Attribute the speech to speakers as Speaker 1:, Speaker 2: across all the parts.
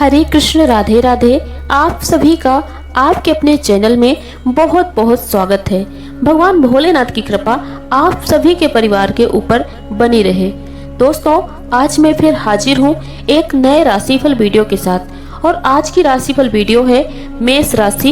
Speaker 1: हरे कृष्ण, राधे राधे। आप सभी का आपके अपने चैनल में बहुत बहुत स्वागत है। भगवान भोलेनाथ की कृपा आप सभी के परिवार के ऊपर बनी रहे। दोस्तों, आज मैं फिर हाजिर हूँ एक नए राशिफल वीडियो के साथ। और आज की राशिफल वीडियो है मेष राशि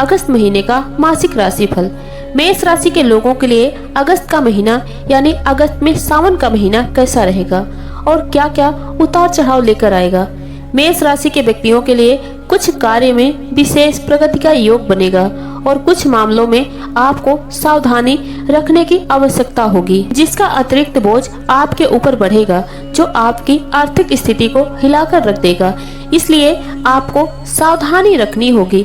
Speaker 1: अगस्त महीने का मासिक राशिफल। मेष राशि के लोगों के लिए अगस्त का महीना यानी अगस्त में सावन का महीना कैसा रहेगा और क्या क्या उतार चढ़ाव लेकर आएगा। मेष राशि के व्यक्तियों के लिए कुछ कार्य में विशेष प्रगति का योग बनेगा और कुछ मामलों में आपको सावधानी रखने की आवश्यकता होगी, जिसका अतिरिक्त बोझ आपके ऊपर बढ़ेगा जो आपकी आर्थिक स्थिति को हिलाकर रख देगा। इसलिए आपको सावधानी रखनी होगी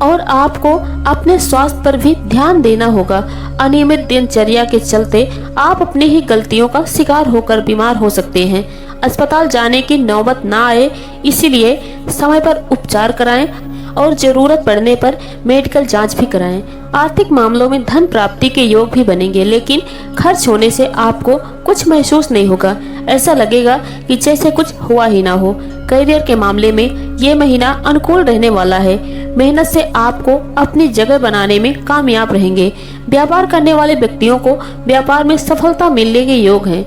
Speaker 1: और आपको अपने स्वास्थ्य पर भी ध्यान देना होगा। अनियमित दिनचर्या के चलते आप अपनी ही गलतियों का शिकार होकर बीमार हो सकते हैं। अस्पताल जाने की नौबत ना आए, इसीलिए समय पर उपचार कराएं और जरूरत पड़ने पर मेडिकल जांच भी कराएं। आर्थिक मामलों में धन प्राप्ति के योग भी बनेंगे, लेकिन खर्च होने से आपको कुछ महसूस नहीं होगा। ऐसा लगेगा कि जैसे कुछ हुआ ही ना हो। करियर के मामले में ये महीना अनुकूल रहने वाला है। मेहनत से आपको अपनी जगह बनाने में कामयाब रहेंगे। व्यापार करने वाले व्यक्तियों को व्यापार में सफलता मिलने के योग हैं,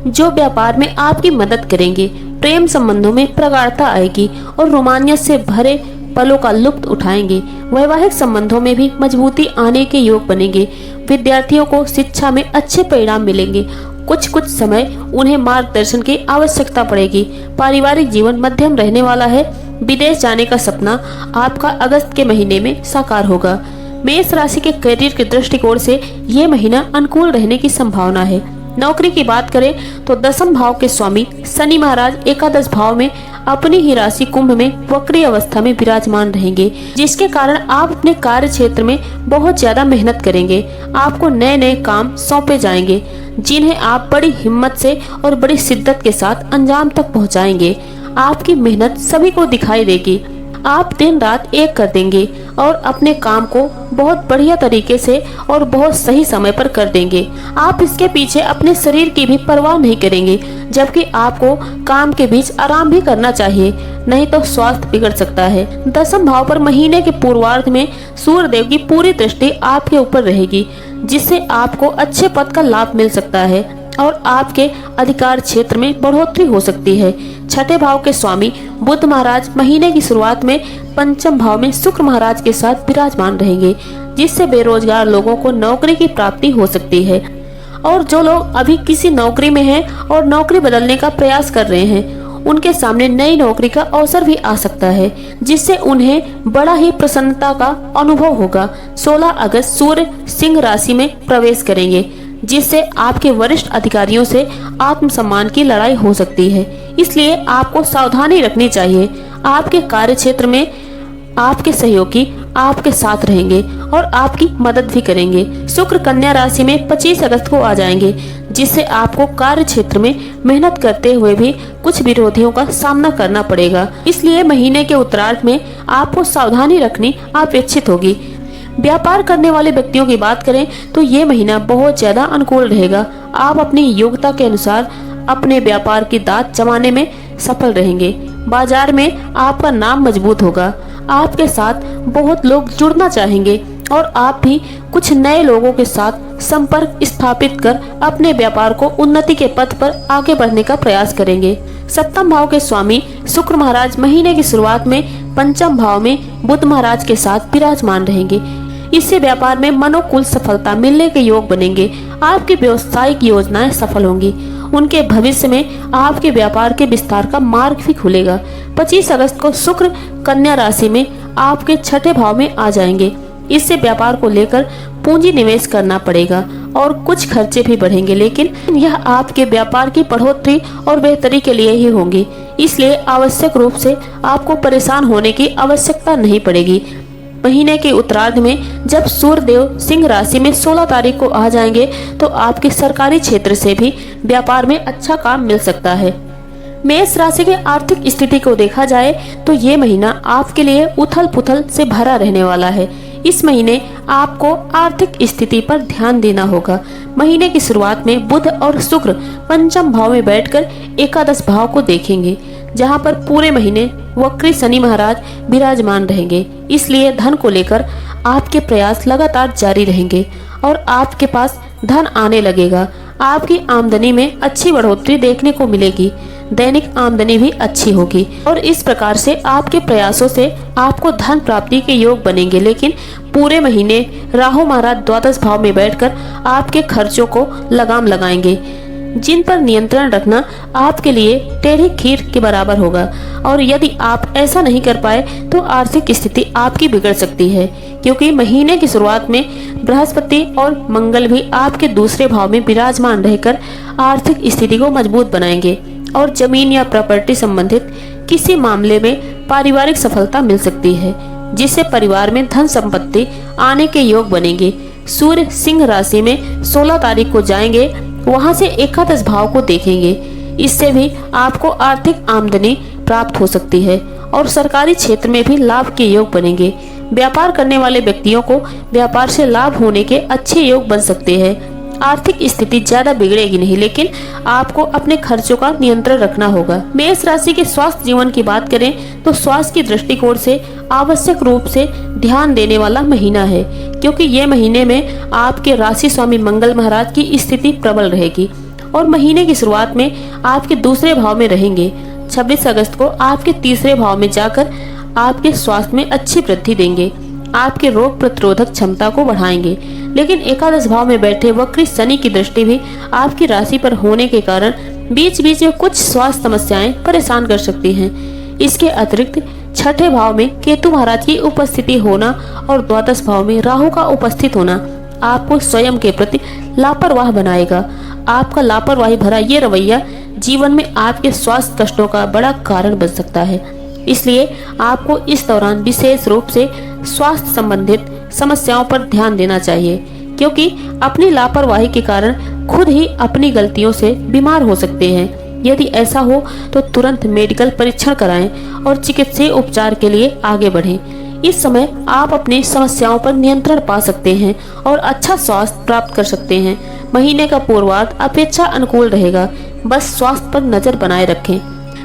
Speaker 1: जो व्यापार में आपकी मदद करेंगे। प्रेम संबंधों में प्रगाढ़ता आएगी और रोमांच से भरे पलों का लुत्फ उठाएंगे। वैवाहिक संबंधों में भी मजबूती आने के योग बनेंगे। विद्यार्थियों को शिक्षा में अच्छे परिणाम मिलेंगे। कुछ समय उन्हें मार्गदर्शन की आवश्यकता पड़ेगी। पारिवारिक जीवन मध्यम रहने वाला है। विदेश जाने का सपना आपका अगस्त के महीने में साकार होगा। मेष राशि के करियर के दृष्टिकोण से ये महीना अनुकूल रहने की संभावना है। नौकरी की बात करें तो दसम भाव के स्वामी शनि महाराज एकादश भाव में अपनी ही राशि कुंभ में वक्री अवस्था में विराजमान रहेंगे, जिसके कारण आप अपने कार्य क्षेत्र में बहुत ज्यादा मेहनत करेंगे। आपको नए नए काम सौंपे जाएंगे, जिन्हें आप बड़ी हिम्मत से और बड़ी शिद्दत के साथ अंजाम तक पहुंचाएंगे। आपकी मेहनत सभी को दिखाई देगी। आप दिन रात एक कर देंगे और अपने काम को बहुत बढ़िया तरीके से और बहुत सही समय पर कर देंगे। आप इसके पीछे अपने शरीर की भी परवाह नहीं करेंगे, जबकि आपको काम के बीच आराम भी करना चाहिए, नहीं तो स्वास्थ्य बिगड़ सकता है। दसम भाव पर महीने के पूर्वार्ध में सूर्य देव की पूरी दृष्टि आपके ऊपर रहेगी, जिससे आपको अच्छे पद का लाभ मिल सकता है और आपके अधिकार क्षेत्र में बढ़ोतरी हो सकती है। छठे भाव के स्वामी बुध महाराज महीने की शुरुआत में पंचम भाव में शुक्र महाराज के साथ विराजमान रहेंगे, जिससे बेरोजगार लोगों को नौकरी की प्राप्ति हो सकती है। और जो लोग अभी किसी नौकरी में हैं और नौकरी बदलने का प्रयास कर रहे हैं, उनके सामने नई नौकरी का अवसर भी आ सकता है, जिससे उन्हें बड़ा ही प्रसन्नता का अनुभव होगा। 16 अगस्त सूर्य सिंह राशि में प्रवेश करेंगे, जिससे आपके वरिष्ठ अधिकारियों से आत्मसम्मान की लड़ाई हो सकती है। इसलिए आपको सावधानी रखनी चाहिए। आपके कार्य क्षेत्र में आपके सहयोगी आपके साथ रहेंगे और आपकी मदद भी करेंगे। शुक्र कन्या राशि में 25 अगस्त को आ जाएंगे, जिससे आपको कार्य क्षेत्र में मेहनत करते हुए भी कुछ विरोधियों का सामना करना पड़ेगा। इसलिए महीने के उत्तरार्ध में आपको सावधानी रखनी अपेक्षित होगी। व्यापार करने वाले व्यक्तियों की बात करें तो ये महीना बहुत ज्यादा अनुकूल रहेगा। आप अपनी योग्यता के अनुसार अपने व्यापार की दांत जमाने में सफल रहेंगे। बाजार में आपका नाम मजबूत होगा। आपके साथ बहुत लोग जुड़ना चाहेंगे और आप भी कुछ नए लोगों के साथ संपर्क स्थापित कर अपने व्यापार को उन्नति के पथ पर आगे बढ़ने का प्रयास करेंगे। सप्तम भाव के स्वामी शुक्र महाराज महीने की शुरुआत में पंचम भाव में बुध महाराज के साथ विराजमान रहेंगे। इससे व्यापार में मनोकुल सफलता मिलने के योग बनेंगे। आपकी व्यवसायिक योजनाएं सफल होंगी। उनके भविष्य में आपके व्यापार के विस्तार का मार्ग भी खुलेगा। 25 अगस्त को शुक्र कन्या राशि में आपके छठे भाव में आ जाएंगे। इससे व्यापार को लेकर पूंजी निवेश करना पड़ेगा और कुछ खर्चे भी बढ़ेंगे, लेकिन यह आपके व्यापार की बढ़ोतरी और बेहतरी के लिए ही होंगी। इसलिए आवश्यक रूप से आपको परेशान होने की आवश्यकता नहीं पड़ेगी। महीने के उत्तरार्ध में जब सूर्य देव सिंह राशि में 16 तारीख को आ जाएंगे, तो आपके सरकारी क्षेत्र से भी व्यापार में अच्छा काम मिल सकता है। मेष राशि के आर्थिक स्थिति को देखा जाए तो ये महीना आपके लिए उथल पुथल से भरा रहने वाला है। इस महीने आपको आर्थिक स्थिति पर ध्यान देना होगा। महीने की शुरुआत में बुध और शुक्र पंचम भाव में बैठकर एकादश भाव को देखेंगे, जहां पर पूरे महीने वक्री शनि महाराज विराजमान रहेंगे। इसलिए धन को लेकर आपके प्रयास लगातार जारी रहेंगे और आपके पास धन आने लगेगा। आपकी आमदनी में अच्छी बढ़ोतरी देखने को मिलेगी। दैनिक आमदनी भी अच्छी होगी और इस प्रकार से आपके प्रयासों से आपको धन प्राप्ति के योग बनेंगे। लेकिन पूरे महीने राहु महाराज द्वादश भाव में बैठकर आपके खर्चों को लगाम लगाएंगे, जिन पर नियंत्रण रखना आपके लिए टेढ़ी खीर के बराबर होगा। और यदि आप ऐसा नहीं कर पाए तो आर्थिक स्थिति आपकी बिगड़ सकती है, क्योंकि महीने की शुरुआत में बृहस्पति और मंगल भी आपके दूसरे भाव में विराजमान रहकर आर्थिक स्थिति को मजबूत बनाएंगे और जमीन या प्रॉपर्टी संबंधित किसी मामले में पारिवारिक सफलता मिल सकती है, जिससे परिवार में धन संपत्ति आने के योग बनेंगे। सूर्य सिंह राशि में 16 तारीख को जाएंगे, वहां से एकादश भाव को देखेंगे। इससे भी आपको आर्थिक आमदनी प्राप्त हो सकती है और सरकारी क्षेत्र में भी लाभ के योग बनेंगे। व्यापार करने वाले व्यक्तियों को व्यापार से लाभ होने के अच्छे योग बन सकते हैं। आर्थिक स्थिति ज्यादा बिगड़ेगी नहीं, लेकिन आपको अपने खर्चों का नियंत्रण रखना होगा। मेष राशि के स्वास्थ्य जीवन की बात करें तो स्वास्थ्य की दृष्टिकोण से आवश्यक रूप से ध्यान देने वाला महीना है, क्योंकि ये महीने में आपके राशि स्वामी मंगल महाराज की स्थिति प्रबल रहेगी और महीने की शुरुआत में आपके दूसरे भाव में रहेंगे। 26 अगस्त को आपके तीसरे भाव में जाकर आपके स्वास्थ्य में अच्छी वृद्धि देंगे, आपके रोग प्रतिरोधक क्षमता को बढ़ाएंगे। लेकिन एकादश भाव में बैठे वक्री शनि की दृष्टि भी आपकी राशि पर होने के कारण बीच बीच में कुछ स्वास्थ्य समस्याएं परेशान कर सकती हैं। इसके अतिरिक्त छठे भाव में केतु महाराज की उपस्थिति होना और द्वादश भाव में राहु का उपस्थित होना आपको स्वयं के प्रति लापरवाह बनाएगा। आपका लापरवाही भरा ये रवैया जीवन में आपके स्वास्थ्य कष्टों का बड़ा कारण बन सकता है। इसलिए आपको इस दौरान विशेष रूप से स्वास्थ्य संबंधित समस्याओं पर ध्यान देना चाहिए, क्योंकि अपनी लापरवाही के कारण खुद ही अपनी गलतियों से बीमार हो सकते हैं। यदि ऐसा हो तो तुरंत मेडिकल परीक्षण कराएं और चिकित्सीय उपचार के लिए आगे बढ़ें। इस समय आप अपनी समस्याओं पर नियंत्रण पा सकते हैं और अच्छा स्वास्थ्य प्राप्त कर सकते हैं। महीने का पूर्वार्ध अपेक्षा अनुकूल रहेगा, बस स्वास्थ्य पर नजर बनाए रखें।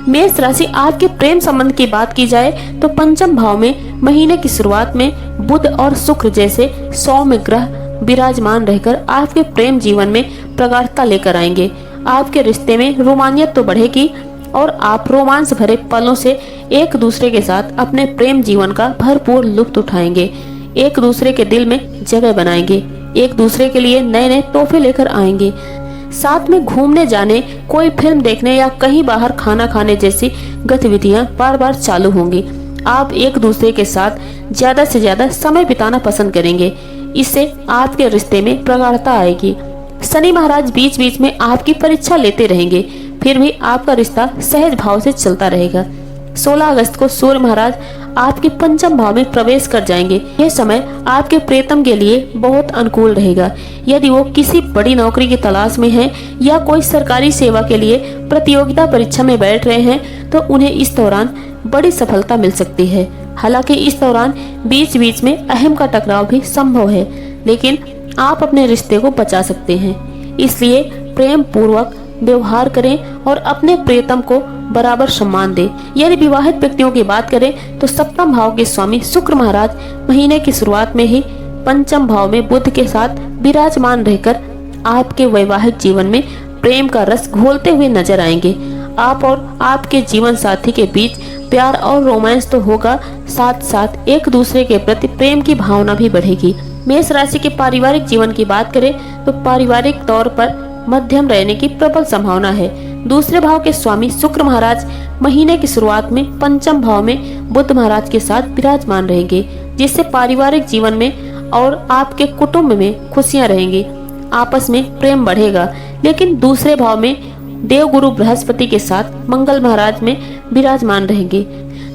Speaker 1: मेष राशि, आपके प्रेम संबंध की बात की जाए तो पंचम भाव में महीने की शुरुआत में बुध और शुक्र जैसे सौम्य ग्रह विराजमान रहकर आपके प्रेम जीवन में प्रगाढ़ता लेकर आएंगे। आपके रिश्ते में रोमानियत तो बढ़ेगी और आप रोमांस भरे पलों से एक दूसरे के साथ अपने प्रेम जीवन का भरपूर लुत्फ उठाएंगे। एक दूसरे के दिल में जगह बनाएंगे, एक दूसरे के लिए नए नए तोहफे लेकर आएंगे। साथ में घूमने जाने, कोई फिल्म देखने या कहीं बाहर खाना खाने जैसी गतिविधियां बार बार चालू होंगी। आप एक दूसरे के साथ ज्यादा से ज्यादा समय बिताना पसंद करेंगे। इससे आपके रिश्ते में प्रगाढ़ता आएगी। शनि महाराज बीच बीच में आपकी परीक्षा लेते रहेंगे, फिर भी आपका रिश्ता सहज भाव से चलता रहेगा। 16 अगस्त को सूर्य महाराज आपके पंचम भाव में प्रवेश कर जाएंगे। यह समय आपके प्रियतम के लिए बहुत अनुकूल रहेगा। यदि वो किसी बड़ी नौकरी की तलाश में हैं या कोई सरकारी सेवा के लिए प्रतियोगिता परीक्षा में बैठ रहे हैं तो उन्हें इस दौरान बड़ी सफलता मिल सकती है। हालांकि इस दौरान बीच बीच में अहम का टकराव भी संभव है, लेकिन आप अपने रिश्ते को बचा सकते हैं। इसलिए प्रेम पूर्वक व्यवहार करें और अपने प्रियतम को बराबर सम्मान दें। यदि विवाहित व्यक्तियों की बात करें तो सप्तम भाव के स्वामी शुक्र महाराज महीने की शुरुआत में ही पंचम भाव में बुध के साथ विराजमान रहकर आपके वैवाहिक जीवन में प्रेम का रस घोलते हुए नजर आएंगे। आप और आपके जीवन साथी के बीच प्यार और रोमांस तो होगा, साथ साथ एक दूसरे के प्रति प्रेम की भावना भी बढ़ेगी। मेष राशि के पारिवारिक जीवन की बात करें तो पारिवारिक तौर पर मध्यम रहने की प्रबल संभावना है। दूसरे भाव के स्वामी शुक्र महाराज महीने की शुरुआत में पंचम भाव में बुध महाराज के साथ विराजमान रहेंगे, जिससे पारिवारिक जीवन में और आपके कुटुंब में खुशियां रहेंगी। आपस में प्रेम बढ़ेगा। लेकिन दूसरे भाव में देवगुरु बृहस्पति के साथ मंगल महाराज में विराजमान रहेंगे,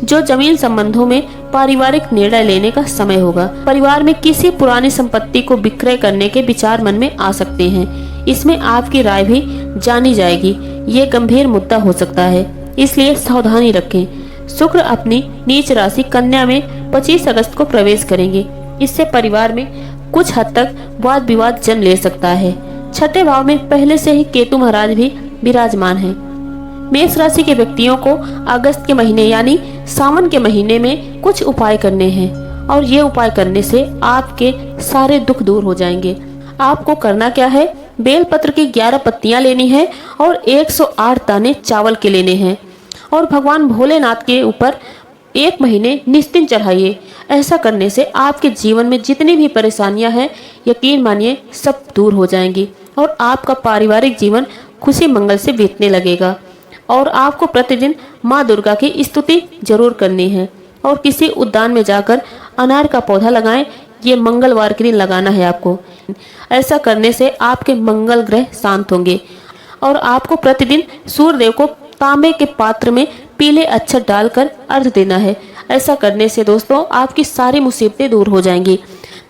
Speaker 1: जो जमीन संबंधों में पारिवारिक निर्णय लेने का समय होगा। परिवार में किसी पुरानी संपत्ति को विक्रय करने के विचार मन में आ सकते हैं। इसमें आपकी राय भी जानी जाएगी। ये गंभीर मुद्दा हो सकता है, इसलिए सावधानी रखें। शुक्र अपनी नीच राशि कन्या में 25 अगस्त को प्रवेश करेंगे। इससे परिवार में कुछ हद तक वाद विवाद जन्म ले सकता है। छठे भाव में पहले से ही केतु महाराज भी विराजमान हैं। मेष राशि के व्यक्तियों को अगस्त के महीने यानी सावन के महीने में कुछ उपाय करने हैं और ये उपाय करने से आपके सारे दुख दूर हो जाएंगे। आपको करना क्या है, बेलपत्र की 11 पत्तियां लेनी है और 108 दाने चावल के लेने हैं और भगवान भोलेनाथ के ऊपर 1 महीने निस्तिन चढ़ाइए। ऐसा करने से आपके जीवन में जितनी भी परेशानियां हैं, यकीन मानिए सब दूर हो जाएंगी और आपका पारिवारिक जीवन खुशी मंगल से बीतने लगेगा। और आपको प्रतिदिन माँ दुर्गा की स्तुति जरूर करनी है और किसी उद्यान में जाकर अनार का पौधा लगाएं। ये मंगलवार के दिन लगाना है आपको। ऐसा करने से आपके मंगल ग्रह शांत होंगे और आपको प्रतिदिन सूर्य देव को तांबे के पात्र में पीले अक्षत डालकर अर्घ देना है। ऐसा करने से दोस्तों आपकी सारी मुसीबतें दूर हो जाएंगी।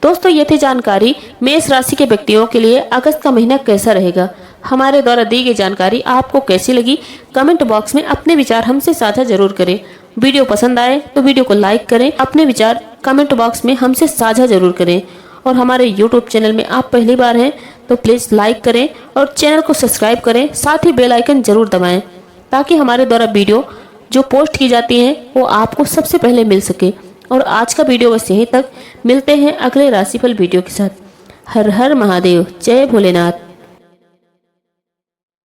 Speaker 1: दोस्तों ये थी जानकारी मेष राशि के व्यक्तियों के लिए अगस्त का महीना कैसा रहेगा। हमारे द्वारा दी गई जानकारी आपको कैसी लगी, कमेंट बॉक्स में अपने विचार हमसे साझा जरूर करें। वीडियो पसंद आए तो वीडियो को लाइक करें, अपने विचार कमेंट बॉक्स में हमसे साझा जरूर करें। और हमारे यूट्यूब चैनल में आप पहली बार हैं तो प्लीज़ लाइक करें और चैनल को सब्सक्राइब करें, साथ ही बेल आइकन जरूर दबाएं ताकि हमारे द्वारा वीडियो जो पोस्ट की जाती हैं वो आपको सबसे पहले मिल सके। और आज का वीडियो बस यहीं तक, मिलते हैं अगले राशिफल वीडियो के साथ। हर हर महादेव, जय भोलेनाथ।